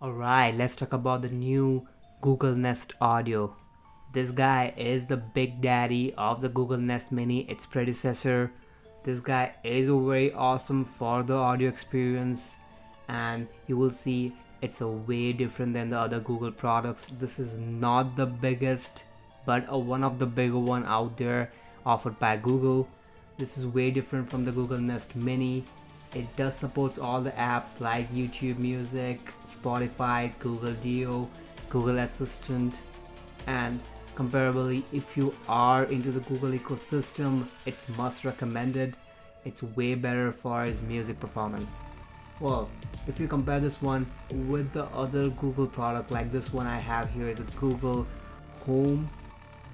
Alright, let's talk about the new Google Nest Audio. This guy is the big daddy of the Google Nest Mini, its predecessor. This guy is very awesome for the audio experience, and you will see it's a way different than the other Google products. This is not the biggest, but one of the bigger one out there offered by Google. This is way different from the Google Nest Mini. It does supports all the apps like YouTube Music, Spotify, Google Duo, Google Assistant, and comparably, if you are into the Google ecosystem, it's must recommended. It's way better for its music performance. Well, if you compare this one with the other Google product, like this one I have here is a Google Home.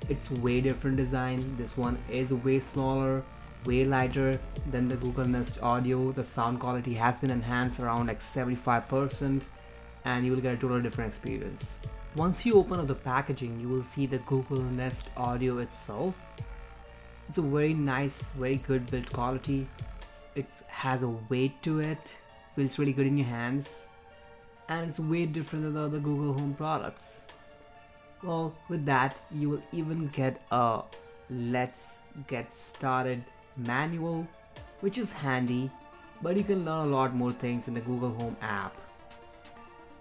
It's way different design. This one is way smaller, way lighter than the Google Nest Audio. The sound quality has been enhanced around like 75%, and you will get a totally different experience. Once you open up the packaging, you will see the Google Nest Audio itself. It's a very nice, very good build quality. It has a weight to it, feels really good in your hands, and it's way different than the other Google Home products. Well, with that, you will even get a Let's Get Started manual, which is handy, but you can learn a lot more things in the Google Home app.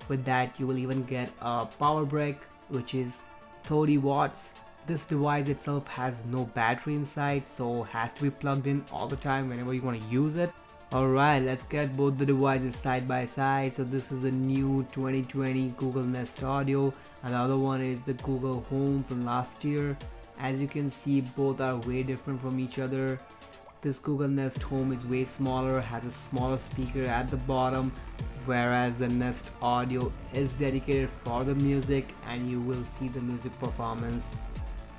With that, you will even get a power brick, which is 30 watts. This device itself has no battery inside, so has to be plugged in all the time whenever you want to use it. Alright, let's get both the devices side by side. So this is the new 2020 Google Nest Audio, and the other one is the Google Home from last year. As you can see, both are way different from each other. This Google Nest Home is way smaller, has a smaller speaker at the bottom, whereas the Nest Audio is dedicated for the music, and you will see the music performance.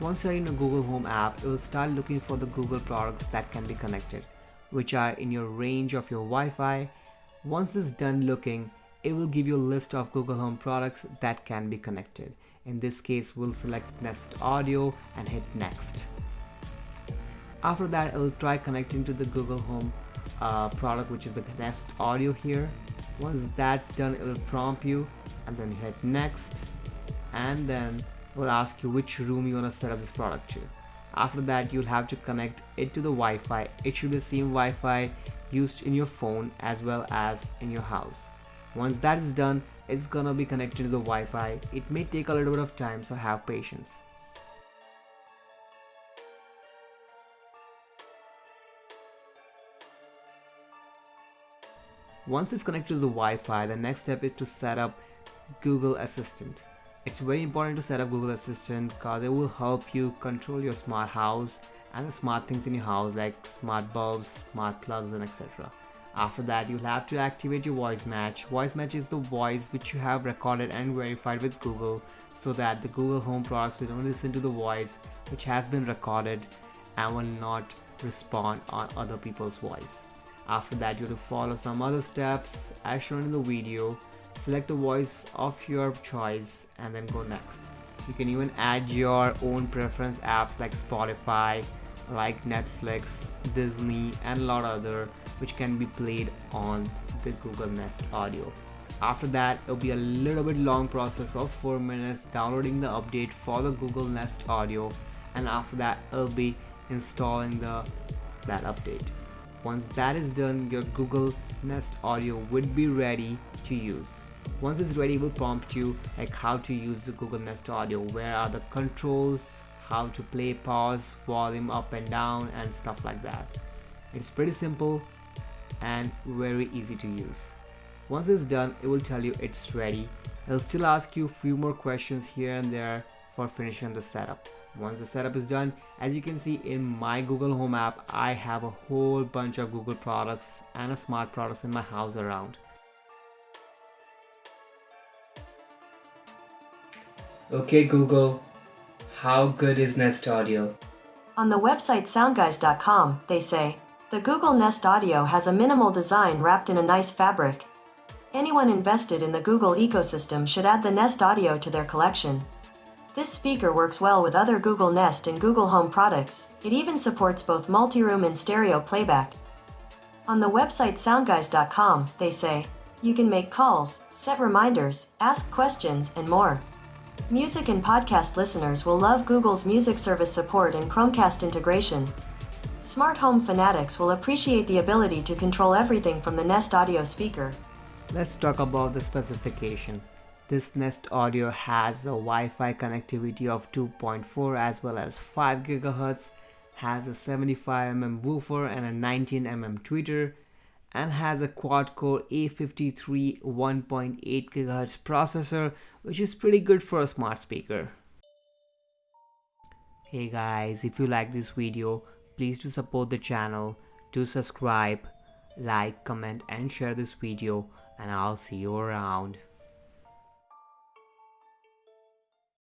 Once you're in a Google Home app, it will start looking for the Google products that can be connected, which are in your range of your Wi-Fi. Once it's done looking, it will give you a list of Google Home products that can be connected. In this case, we'll select Nest Audio and hit next. After that, it will try connecting to the Google Home product, which is the Nest Audio here. Once that's done, it will prompt you, and then hit next, and then it will ask you which room you want to set up this product to. After that, you'll have to connect it to the Wi-Fi. It should be the same Wi-Fi used in your phone as well as in your house. Once that is done, it's gonna be connected to the Wi-Fi. It may take a little bit of time, so have patience. Once it's connected to the Wi-Fi, the next step is to set up Google Assistant. It's very important to set up Google Assistant because it will help you control your smart house and the smart things in your house like smart bulbs, smart plugs, and etc. After that, you'll have to activate your voice match. Voice match is the voice which you have recorded and verified with Google, so that the Google Home products will only listen to the voice which has been recorded and will not respond on other people's voice. After that, you have to follow some other steps as shown in the video. Select a voice of your choice and then go next. You can even add your own preference apps like Spotify, like Netflix, Disney, and a lot of other which can be played on the Google Nest Audio. After that, it'll be a little bit long process of 4 minutes downloading the update for the Google Nest Audio, and after that, it'll be installing that update. Once that is done, your Google Nest Audio would be ready to use. Once it's ready, it will prompt you like how to use the Google Nest Audio, where are the controls, how to play, pause, volume up and down, and stuff like that. It's pretty simple and very easy to use. Once it's done, it will tell you it's ready. It'll still ask you a few more questions here and there for finishing the setup. Once the setup is done, as you can see in my Google Home app, I have a whole bunch of Google products and smart products in my house around. Okay Google, how good is Nest Audio? On the website soundguys.com, they say, the Google Nest Audio has a minimal design wrapped in a nice fabric. Anyone invested in the Google ecosystem should add the Nest Audio to their collection. This speaker works well with other Google Nest and Google Home products. It even supports both multi-room and stereo playback. On the website soundguys.com, they say, You can make calls, set reminders, ask questions, and more. Music and podcast listeners will love Google's music service support and Chromecast integration. Smart home fanatics will appreciate the ability to control everything from the Nest Audio speaker. Let's talk about the specification. This Nest Audio has a Wi-Fi connectivity of 2.4 as well as 5 GHz, has a 75mm woofer and a 19mm tweeter, and has a quad-core A53 1.8 GHz processor, which is pretty good for a smart speaker. Hey guys, if you like this video, please do support the channel, do subscribe, like, comment and share this video, and I'll see you around.